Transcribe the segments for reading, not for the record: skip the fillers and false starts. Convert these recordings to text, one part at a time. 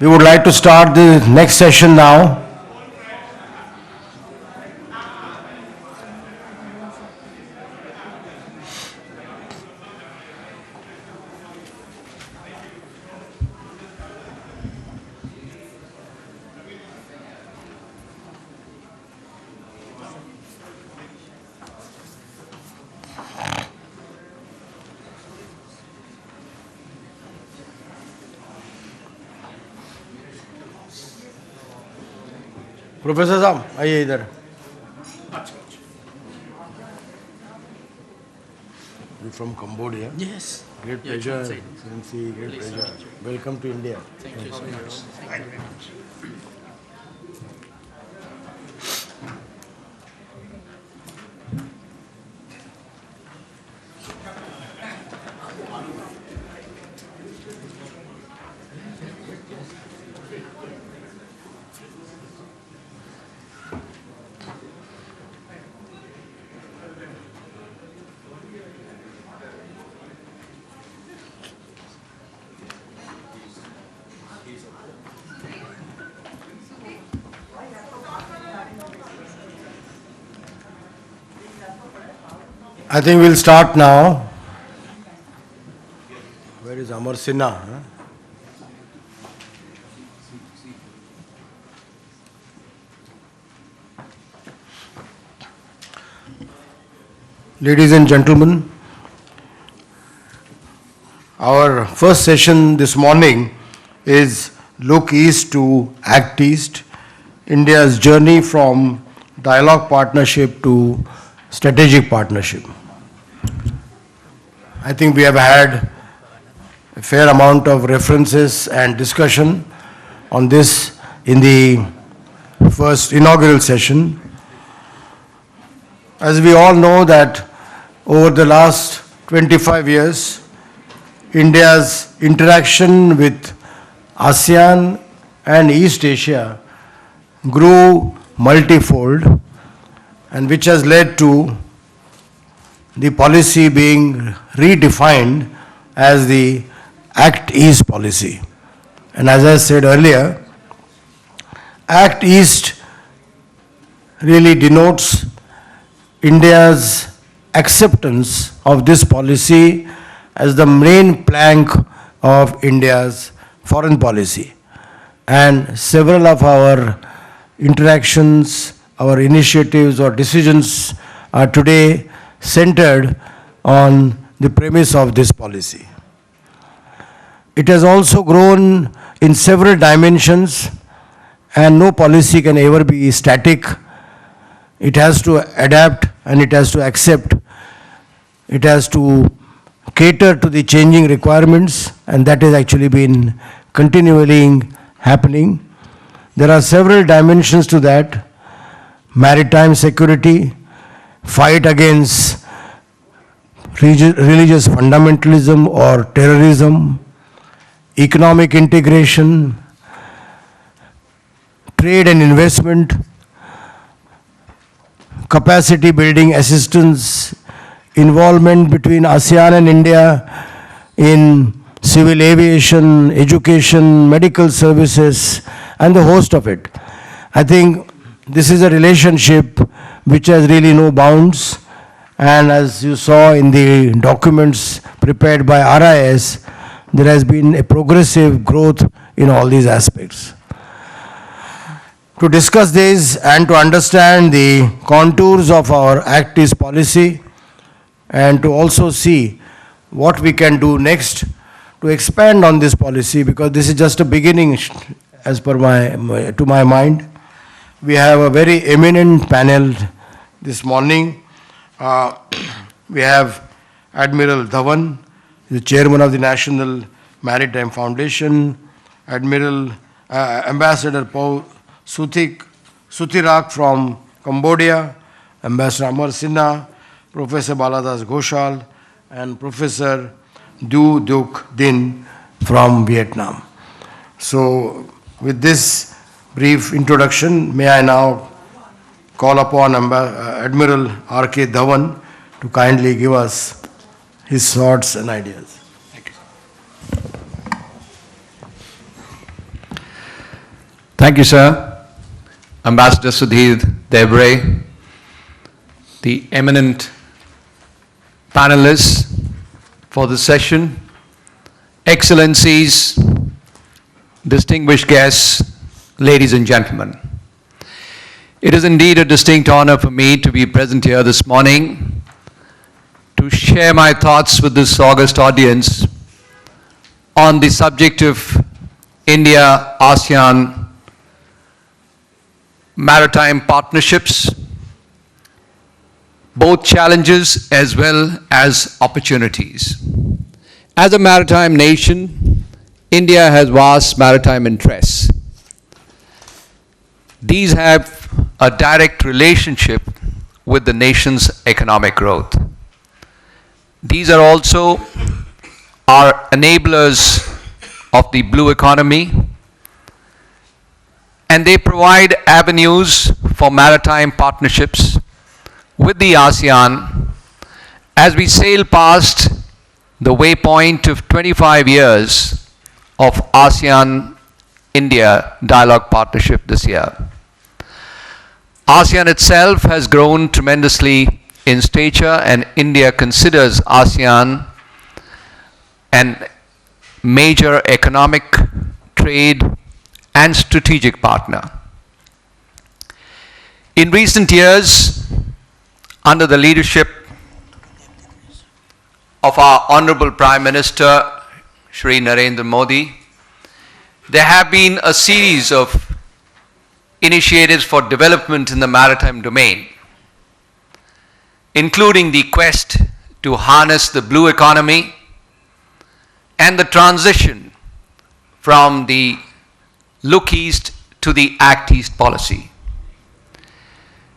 We would like to start the next session now. Professor साहब आइए इधर. You from Cambodia? Yes. Great pleasure. Excellency, great pleasure. Welcome to India. Thank you so much. Thank you very much. I think we'll start now. Where is Amar Sinha? Huh? Ladies and gentlemen, our first session this morning is Look East to Act East, India's journey from dialogue partnership to strategic partnership. I think we have had a fair amount of references and discussion on this in the first inaugural session. As we all know that over the last 25 years, India's interaction with ASEAN and East Asia grew multifold, and which has led to the policy being redefined as the Act East policy. And as I said earlier, Act East really denotes India's acceptance of this policy as the main plank of India's foreign policy. And several of our interactions, our initiatives or decisions are today centered on the premise of this policy. It has also grown in several dimensions, and no policy can ever be static. It has to adapt and it has to accept. It has to cater to the changing requirements, and that has actually been continually happening. There are several dimensions to that: maritime security, fight against religious fundamentalism or terrorism, economic integration, trade and investment, capacity building assistance, involvement between ASEAN and India in civil aviation, education, medical services, and the host of it. I think this is a relationship which has really no bounds, and as you saw in the documents prepared by RIS, there has been a progressive growth in all these aspects. To discuss this and to understand the contours of our Act East policy, and to also see what we can do next to expand on this policy, because this is just a beginning as per to my mind. We have a very eminent panel this morning. We have Admiral Dhawan, the chairman of the National Maritime Foundation, Ambassador Paul Suthirak from Cambodia, Ambassador Amar Sinha, Professor Baladas Ghoshal, and Professor Du Duc Din from Vietnam. So, with this brief introduction, may I now call upon Admiral R.K. Dhawan to kindly give us his thoughts and ideas. Thank you. Thank you, sir. Ambassador Sudhir Debre, the eminent panelists for the session, Excellencies, distinguished guests, ladies and gentlemen. It is indeed a distinct honor for me to be present here this morning to share my thoughts with this august audience on the subject of India-ASEAN maritime partnerships, both challenges as well as opportunities. As a maritime nation, India has vast maritime interests. These have a direct relationship with the nation's economic growth. These are also our enablers of the blue economy, and they provide avenues for maritime partnerships with the ASEAN as we sail past the waypoint of 25 years of ASEAN-India dialogue partnership this year. ASEAN itself has grown tremendously in stature, and India considers ASEAN an major economic, trade, and strategic partner. In recent years, under the leadership of our Honorable Prime Minister, Shri Narendra Modi, there have been a series of initiatives for development in the maritime domain, including the quest to harness the blue economy and the transition from the Look East to the Act East policy.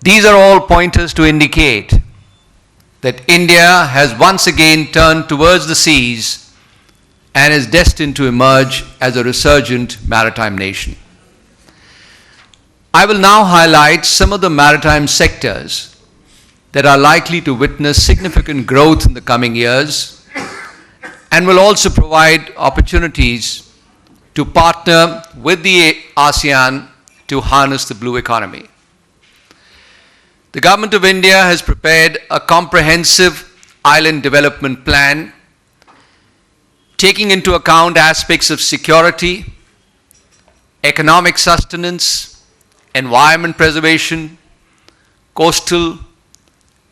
These are all pointers to indicate that India has once again turned towards the seas and is destined to emerge as a resurgent maritime nation. I will now highlight some of the maritime sectors that are likely to witness significant growth in the coming years and will also provide opportunities to partner with the ASEAN to harness the blue economy. The Government of India has prepared a comprehensive island development plan taking into account aspects of security, economic sustenance, environment preservation, coastal,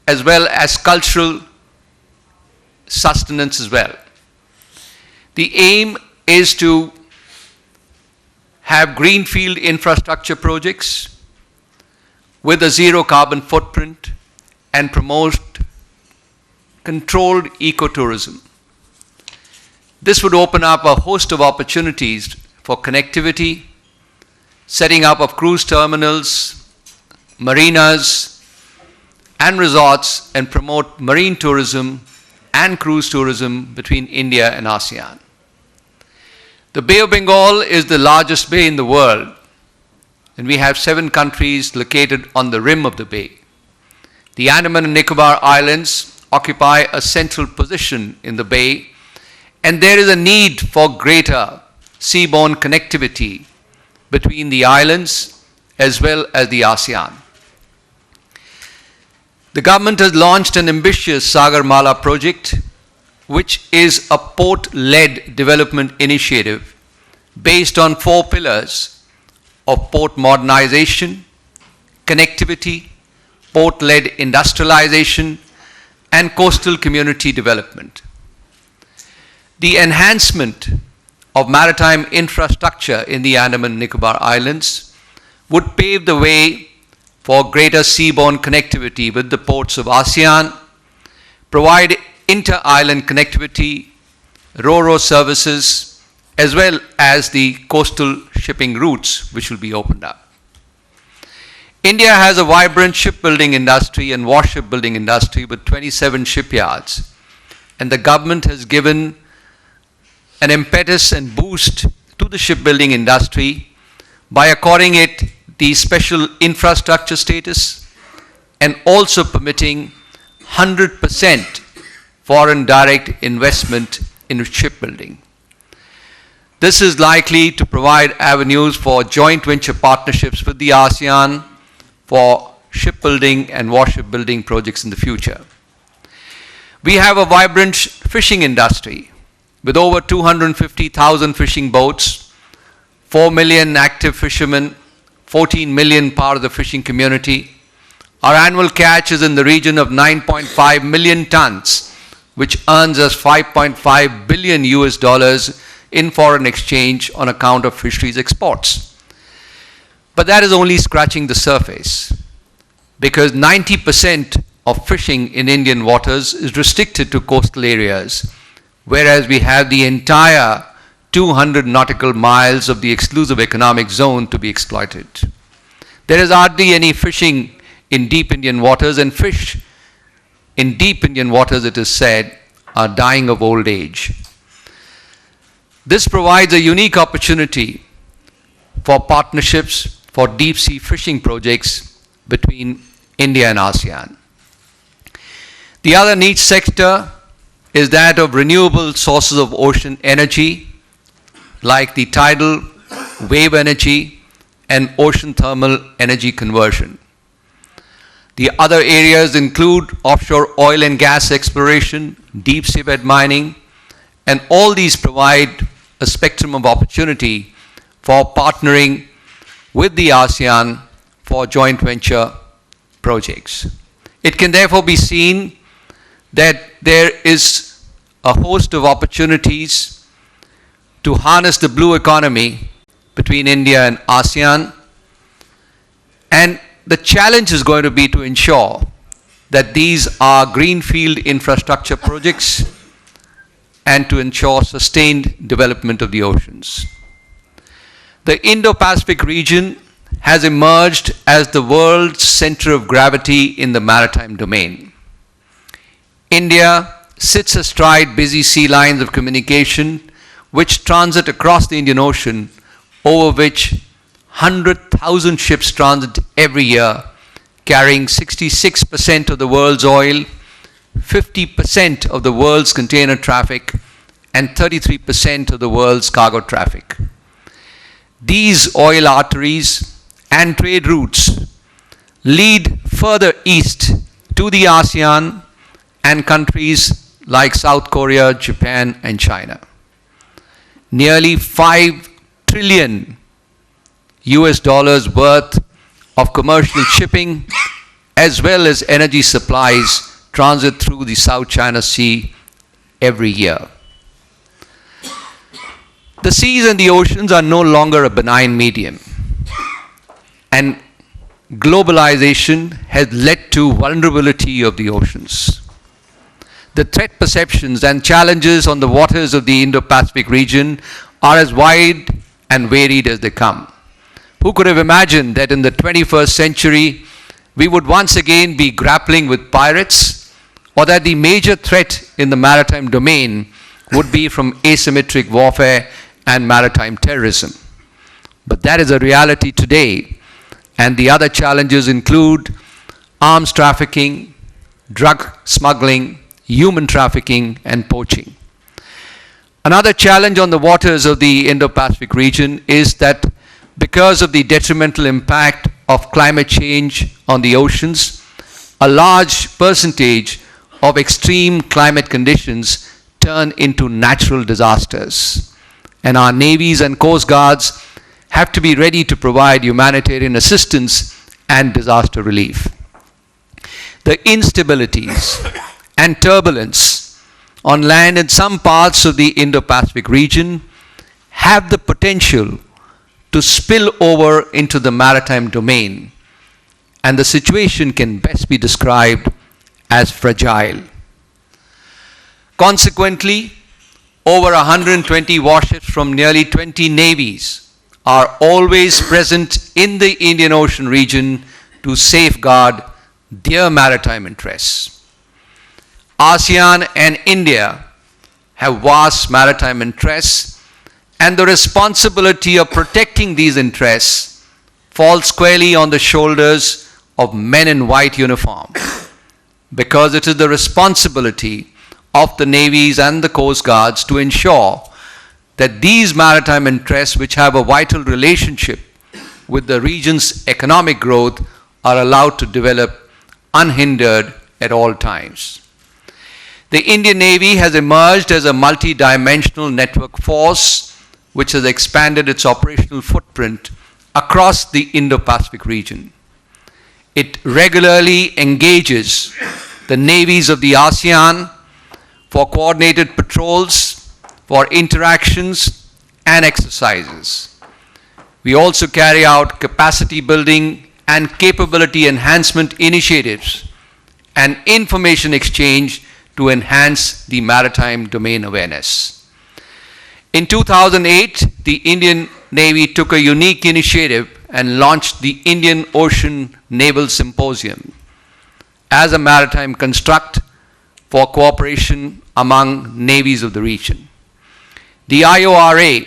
as well as cultural sustenance as well. The aim is to have greenfield infrastructure projects with a zero carbon footprint and promote controlled ecotourism. This would open up a host of opportunities for connectivity, setting up of cruise terminals, marinas, and resorts, and promote marine tourism and cruise tourism between India and ASEAN. The Bay of Bengal is the largest bay in the world, and we have 7 countries located on the rim of the bay. The Andaman and Nicobar Islands occupy a central position in the bay, and there is a need for greater seaborne connectivity between the islands as well as the ASEAN. The government has launched an ambitious Sagarmala project, which is a port-led development initiative based on 4 pillars of port modernization, connectivity, port-led industrialization, and coastal community development. The enhancement of maritime infrastructure in the Andaman and Nicobar Islands would pave the way for greater seaborne connectivity with the ports of ASEAN, provide inter-island connectivity, ro-ro services, as well as the coastal shipping routes which will be opened up. India has a vibrant shipbuilding industry and warship building industry with 27 shipyards, and the government has given an impetus and boost to the shipbuilding industry by according it the special infrastructure status and also permitting 100% foreign direct investment in shipbuilding. This is likely to provide avenues for joint venture partnerships with the ASEAN for shipbuilding and warship building projects in the future. We have a vibrant fishing industry with over 250,000 fishing boats, 4 million active fishermen, 14 million part of the fishing community. Our annual catch is in the region of 9.5 million tons, which earns us 5.5 billion US dollars in foreign exchange on account of fisheries exports. But that is only scratching the surface, because 90% of fishing in Indian waters is restricted to coastal areas, whereas we have the entire 200 nautical miles of the exclusive economic zone to be exploited. There is hardly any fishing in deep Indian waters, and fish in deep Indian waters, it is said, are dying of old age. This provides a unique opportunity for partnerships for deep sea fishing projects between India and ASEAN. The other niche sector is that of renewable sources of ocean energy, like the tidal, wave energy, and ocean thermal energy conversion. The other areas include offshore oil and gas exploration, deep seabed mining, and all these provide a spectrum of opportunity for partnering with the ASEAN for joint venture projects. It can therefore be seen that there is a host of opportunities to harness the blue economy between India and ASEAN, and the challenge is going to be to ensure that these are greenfield infrastructure projects and to ensure sustained development of the oceans. The Indo-Pacific region has emerged as the world's center of gravity in the maritime domain. India sits astride busy sea lines of communication which transit across the Indian Ocean, over which 100,000 ships transit every year, carrying 66% of the world's oil, 50% of the world's container traffic, and 33% of the world's cargo traffic. These oil arteries and trade routes lead further east to the ASEAN and countries like South Korea, Japan, and China. Nearly 5 trillion US dollars worth of commercial shipping as well as energy supplies transit through the South China Sea every year. The seas and the oceans are no longer a benign medium, and globalization has led to vulnerability of the oceans. The threat perceptions and challenges on the waters of the Indo-Pacific region are as wide and varied as they come. Who could have imagined that in the 21st century we would once again be grappling with pirates, or that the major threat in the maritime domain would be from asymmetric warfare and maritime terrorism? But that is a reality today, and the other challenges include arms trafficking, drug smuggling, human trafficking, and poaching. Another challenge on the waters of the Indo-Pacific region is that because of the detrimental impact of climate change on the oceans, a large percentage of extreme climate conditions turn into natural disasters. And our navies and coast guards have to be ready to provide humanitarian assistance and disaster relief. The instabilities and turbulence on land in some parts of the Indo-Pacific region have the potential to spill over into the maritime domain, and the situation can best be described as fragile. Consequently, over 120 warships from nearly 20 navies are always present in the Indian Ocean region to safeguard their maritime interests. ASEAN and India have vast maritime interests, and the responsibility of protecting these interests falls squarely on the shoulders of men in white uniform, because it is the responsibility of the navies and the coast guards to ensure that these maritime interests, which have a vital relationship with the region's economic growth, are allowed to develop unhindered at all times. The Indian Navy has emerged as a multi-dimensional network force which has expanded its operational footprint across the Indo-Pacific region. It regularly engages the navies of the ASEAN for coordinated patrols, for interactions and exercises. We also carry out capacity building and capability enhancement initiatives and information exchange to enhance the maritime domain awareness. In 2008, the Indian Navy took a unique initiative and launched the Indian Ocean Naval Symposium as a maritime construct for cooperation among navies of the region. The IORA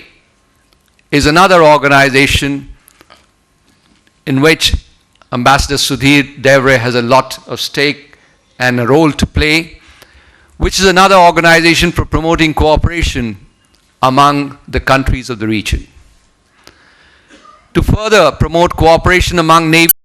is another organization in which Ambassador Sudhir Devre has a lot of stake and a role to play, which is another organization for promoting cooperation among the countries of the region. To further promote cooperation among navies